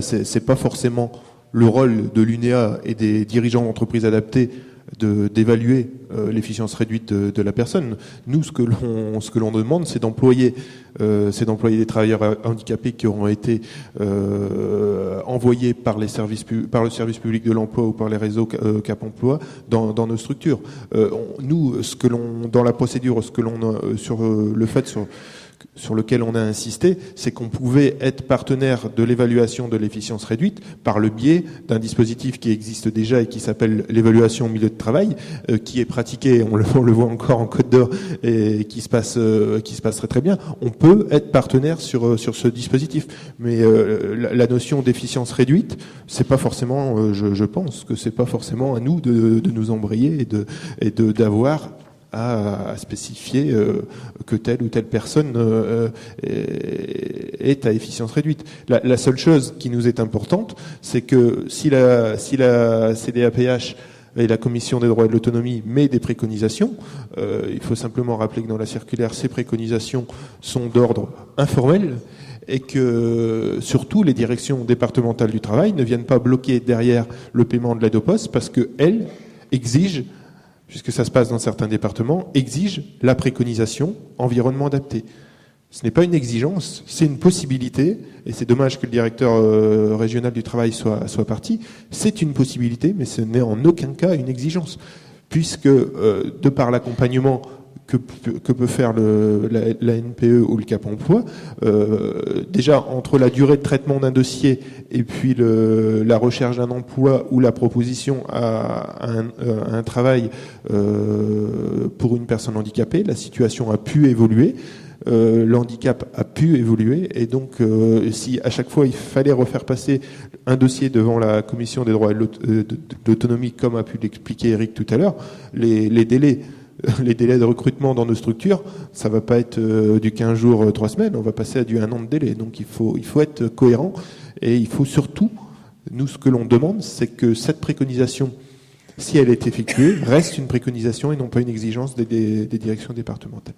c'est pas forcément le rôle de l'UNEA et des dirigeants d'entreprises adaptées d'évaluer l'efficience réduite de la personne. Nous, ce que l'on demande, c'est d'employer des travailleurs handicapés qui auront été envoyés par le service public de l'emploi ou par les réseaux Cap Emploi dans nos structures. Nous, dans la procédure, sur lequel on a insisté, c'est qu'on pouvait être partenaire de l'évaluation de l'efficience réduite par le biais d'un dispositif qui existe déjà et qui s'appelle l'évaluation au milieu de travail, qui est pratiqué, on le voit encore en Côte d'Or, et qui se passe très très bien. On peut être partenaire sur ce dispositif, mais la notion d'efficience réduite, c'est pas forcément, je pense que c'est pas forcément à nous de nous embrayer et d'avoir à spécifier que telle ou telle personne est à efficience réduite. La seule chose qui nous est importante, c'est que si la CDAPH et la Commission des droits et de l'autonomie met des préconisations, il faut simplement rappeler que dans la circulaire, ces préconisations sont d'ordre informel et que surtout les directions départementales du travail ne viennent pas bloquer derrière le paiement de l'aide au poste parce qu'elles exigent, puisque ça se passe dans certains départements, exige la préconisation environnement adapté. Ce n'est pas une exigence, c'est une possibilité, et c'est dommage que le directeur régional du travail soit parti. C'est une possibilité, mais ce n'est en aucun cas une exigence, puisque de par l'accompagnement que peut faire la NPE ou le Cap Emploi, déjà entre la durée de traitement d'un dossier et puis la recherche d'un emploi ou la proposition à un travail pour une personne handicapée, la situation a pu évoluer. Le handicap a pu évoluer et donc si à chaque fois il fallait refaire passer un dossier devant la commission des droits et de l'autonomie, comme a pu l'expliquer Eric tout à l'heure, les délais de recrutement dans nos structures, ça va pas être du 15 jours, 3 semaines, on va passer à du 1 an de délai. Donc il faut être cohérent et il faut surtout, nous ce que l'on demande, c'est que cette préconisation, si elle est effectuée, reste une préconisation et non pas une exigence des directions départementales.